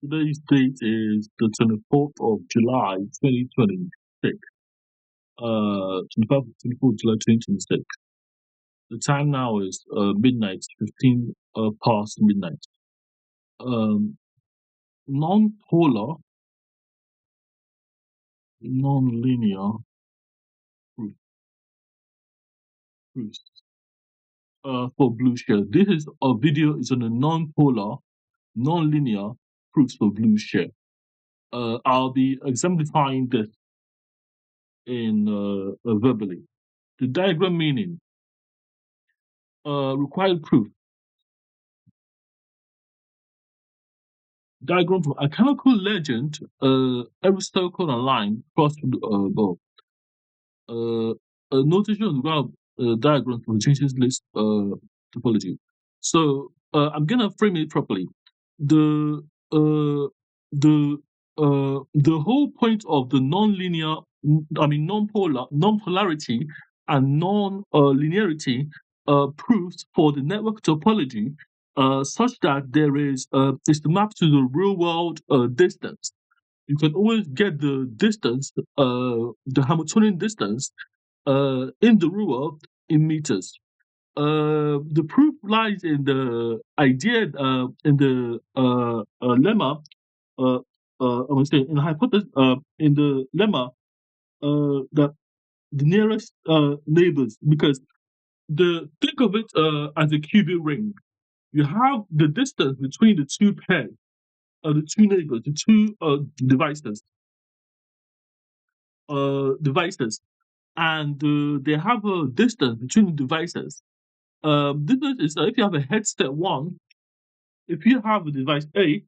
Today's date is the 24th of July, 2026. 24th July, 2026. The time now is midnight, 15 past midnight. Um, Non-polar, non-linear proof, proofs for Blueshare. This is a video is on a non-polar, non-linear proofs for Blueshare. I'll be exemplifying this in verbally. The diagram meaning, required proof. Diagram from a chemical legend, Aristotle online cross above. A notation on the ground diagram for the changes list topology. So I'm gonna frame it properly. The uh, the whole point of the non-linear, I mean non-polarity and non-linearity proofs for the network topology, such that there is the map to the real world distance. You can always get the distance, the Hamiltonian distance, in the real world in meters. The proof lies in the idea, in the lemma, I would say in the hypothesis, in the lemma, that the nearest neighbors, because think of it as a cubic ring. You have the distance between the two pairs, the two neighbors, the two devices, and they have a distance between the devices. Distance is if you have a headset one, if you have a device A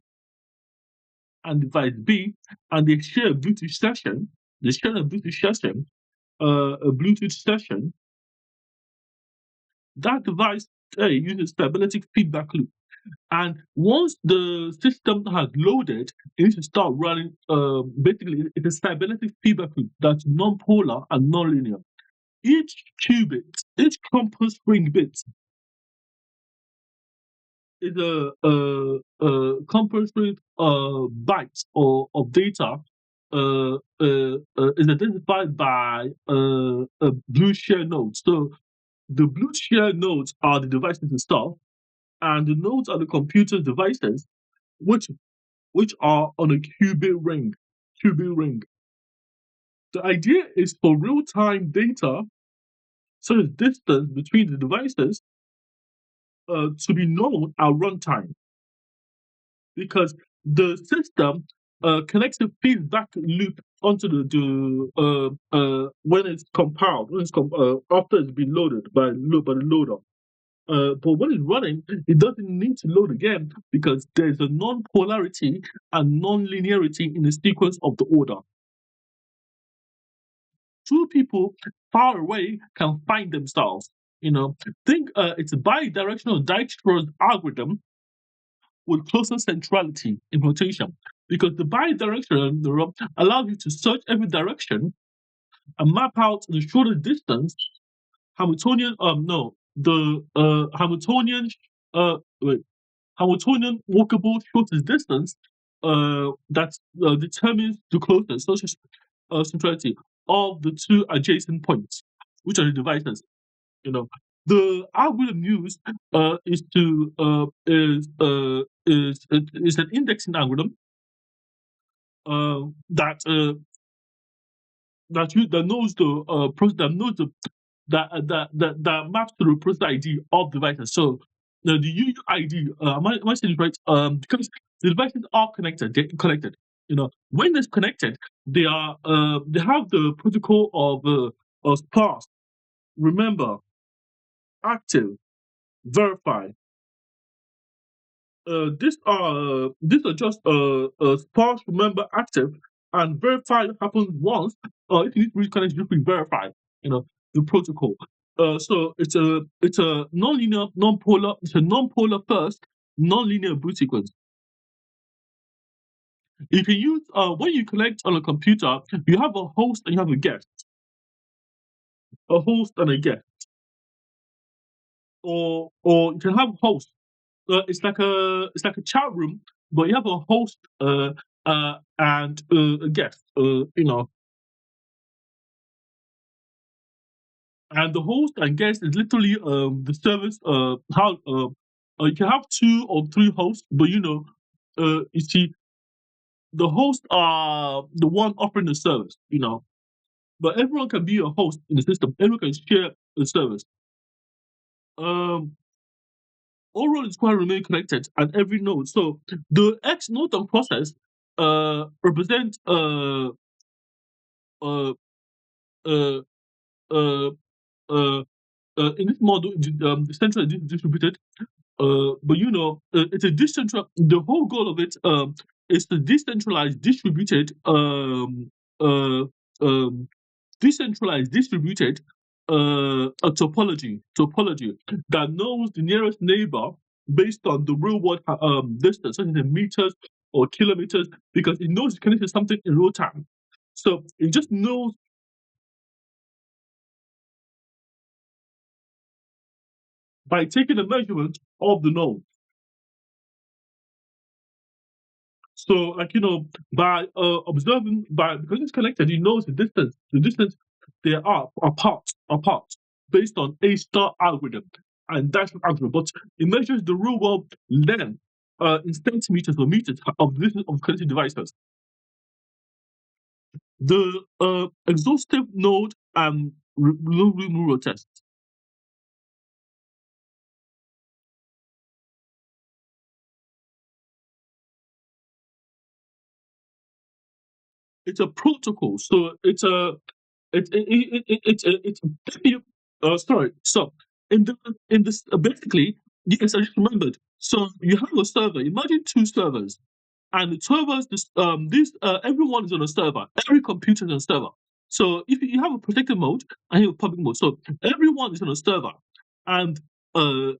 and device B, and they share a Bluetooth session, a Bluetooth session. That device A uses stability feedback loop. And once the system has loaded, it needs to start running. Basically, it's a stability feedback loop that's non-polar and non-linear. Each qubit, each compass ring bit is a compass ring byte or of data is identified by a Blueshare node. So the Blueshare nodes are the devices itself, and the nodes are the computer devices, which are on a qubit ring. Qubit ring. The idea is for real-time data, so the distance between the devices to be known at runtime, because the system connects the feedback loop onto when it's compiled, after it's been loaded by the loader. But when it's running, it doesn't need to load again because there's a non-polarity and non-linearity in the sequence of the order. Two people far away can find themselves. Think it's a bidirectional Dijkstra's algorithm with closer centrality in rotation, because the bidirectional allows you to search every direction and map out the shortest distance. Hamiltonian, no, the wait, Hamiltonian walkable shortest distance that determines the closest social centrality of the two adjacent points, which are the devices. The algorithm used is an indexing algorithm uh, that that knows the that knows the that maps to the process ID of devices. So the UUID, am I saying it right? Because the devices are connected, they're connected. When they're connected, they have the protocol of sparse, remember, active, verify. These are just sparse, remember, active, and verify happens once. If you need to reconnect, you can verify. The protocol. So it's a non-linear, non-polar. It's a non-polar first, non-linear boot sequence. You can use when you connect on a computer, you have a host and you have a guest. A host and a guest, or you can have host. It's like a chat room but you have a host and a guest. And the host and guest is literally the service. How you can have two or three hosts, but you see, the hosts are the one offering the service. But everyone can be a host in the system. Everyone can share the service. Um, Overall, it's quite remain connected at every node. So the X node and process represent uh, uh, uh, uh, in this model, decentralized distributed. But it's a decentral. The whole goal of it is to decentralize distributed um, decentralized distributed a topology that knows the nearest neighbor based on the real world distance, such as in meters or kilometers, because it knows it's connected to something in real time. So it just knows by taking a measurement of the node. So, by observing, by because it's connected, it knows the distance they are apart, based on a star algorithm, and that's an algorithm. But it measures the real world length in centimeters or meters of the distance of connected devices. The exhaustive node and neural test. It's a protocol, so it's sorry. So in this basically, yes, I just remembered. So you have a server. Imagine two servers, and the servers, this everyone is on a server. Every computer is on a server. So if you have a protected mode and you have a public mode, so everyone is on a server, and the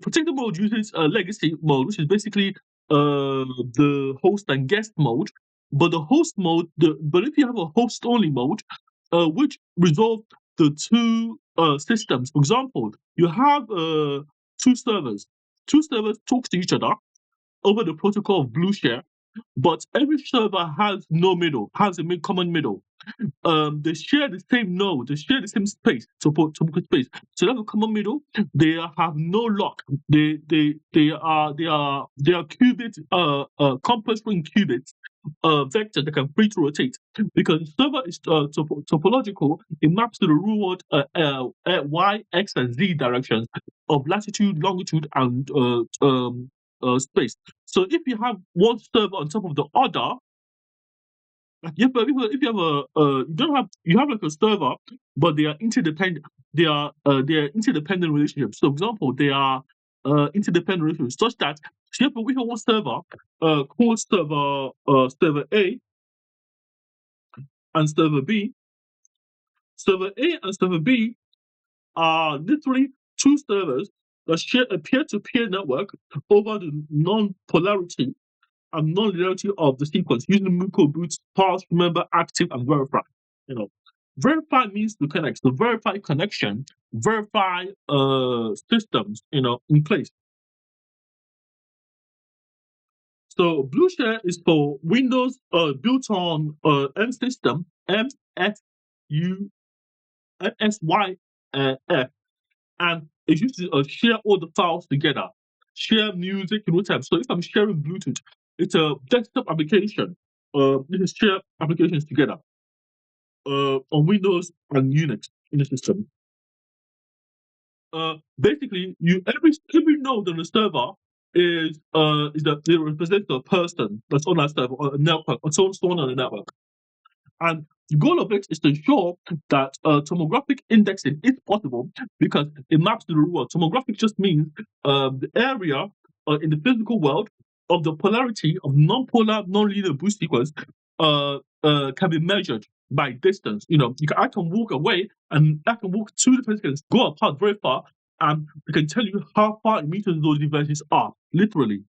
protected mode uses legacy mode, which is basically the host and guest mode. But the host mode, but if you have a host only mode, which resolve the two systems. For example, you have two servers. Two servers talk to each other over the protocol of Blueshare, but every server has no middle, has a common middle. They share the same node, they share the same space, topical space. So they have a common middle. They have no lock. They are qubit complex ring qubits vector that can free to rotate, because the server is topological. It maps to the real world y, x, and z directions of latitude, longitude, and space. So if you have one server on top of the other, like if you have you don't have you have like a server, but they are interdependent. They are interdependent relationships. So, for example, they are interdependent relationships such that we have one server called server A and server B. Server A and server B are literally two servers that share a peer-to-peer network over the non-polarity and non-linearity of the sequence using Muko boots, parse, remember, active, and verify. You know, verify means to connect. So verify connection, verify systems, in place. So Blueshare is for Windows built on M system, MSYF, and it used to share all the files together, share music in real time. So if I'm sharing Bluetooth, it's a desktop application. You can share applications together on Windows and Unix in the system. Basically, every node on the server is that they represent a person that's on that server, or a network, or someone on the network. And the goal of it is to ensure that tomographic indexing is possible because it maps to the real world. Tomographic just means the area in the physical world of the polarity of non-polar, non-linear boost sequence can be measured by distance. I can walk away and I can walk 2 different seconds, go apart very far, and we can tell you how far in meters those devices are, literally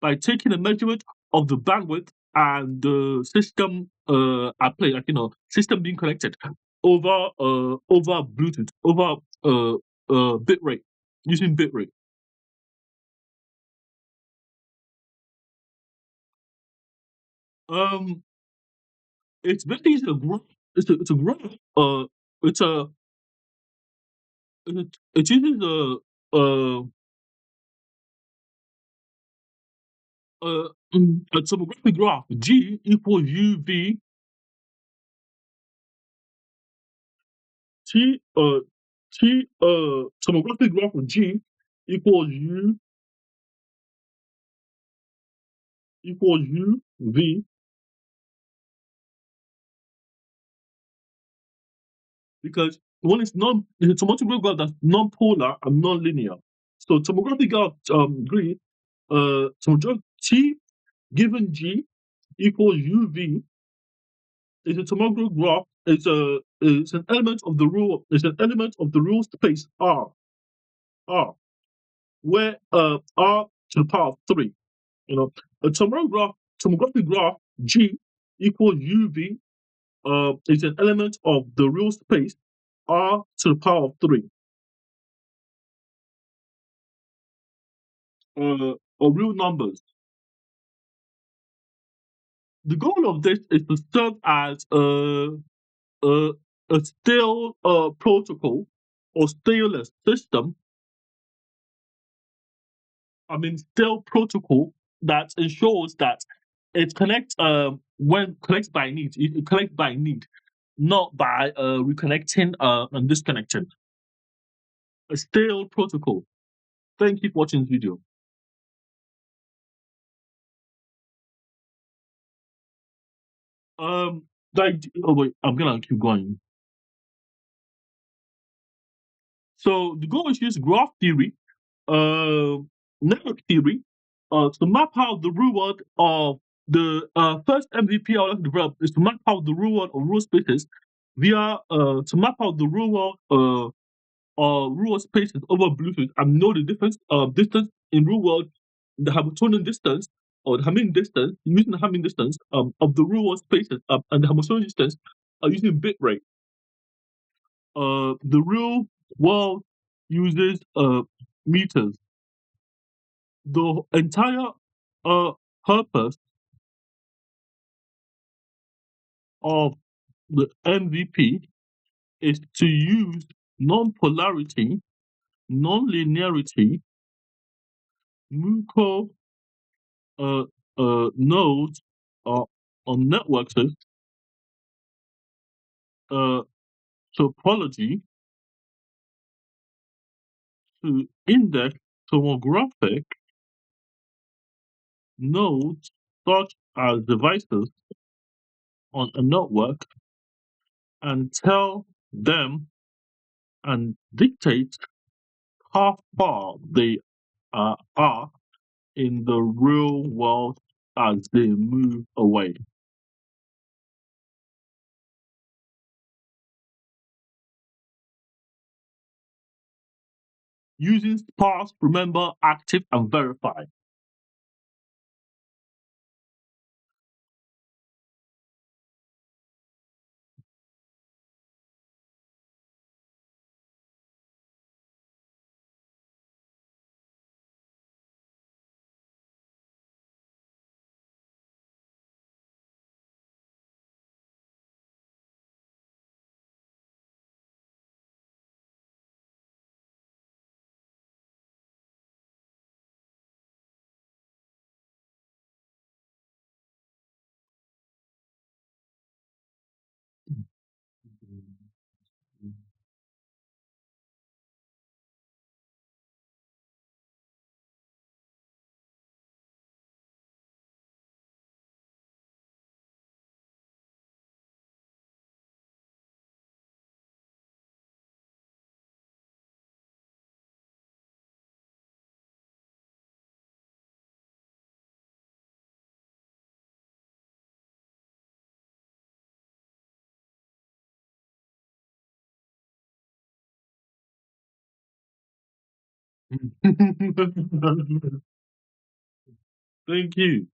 by taking a measurement of the bandwidth and the system at play, like system being connected over Bluetooth, over bit rate, using bit rate. Um, it's basically a graph. It's a graph. It's a it uses a tomographic graph. G equals UV. T T tomographic graph of G equals U equals UV, because when it's a tomographic graph that's non-polar and non-linear. So tomographic graph agree tomographic T given G equals UV is a tomographic graph. It's an element of the rule. It's an element of the rule space R, where R to the power of 3. You know, a tomographic graph G equals UV is an element of the real space R to the power of 3. Or real numbers. The goal of this is to serve as a, a stale protocol or stateless system. I mean, stale protocol that ensures that it connects when connects by need. It connects by need, not by reconnecting and disconnecting. A stale protocol. Thank you for watching this video. Like, oh wait, I'm gonna keep going. So the goal is to use graph theory, uh, network theory, to map out the real world of the first MVP I would like to develop is to map out the real world of real spaces via to map out the real world real spaces over Bluetooth and know the difference distance in real world, the Hamiltonian distance or the Hamiltonian distance using the Hamiltonian distance of the real world spaces and the Hamiltonian distance using bit rate. The real world uses meters. The entire uh, purpose of the MVP is to use non-polarity, non-linearity, mutual uh, nodes on networks, uh, topology to index tomographic nodes such as devices on a network and tell them and dictate how far they are in the real world as they move away. Using sparse, remember, active, and verify. Thank you.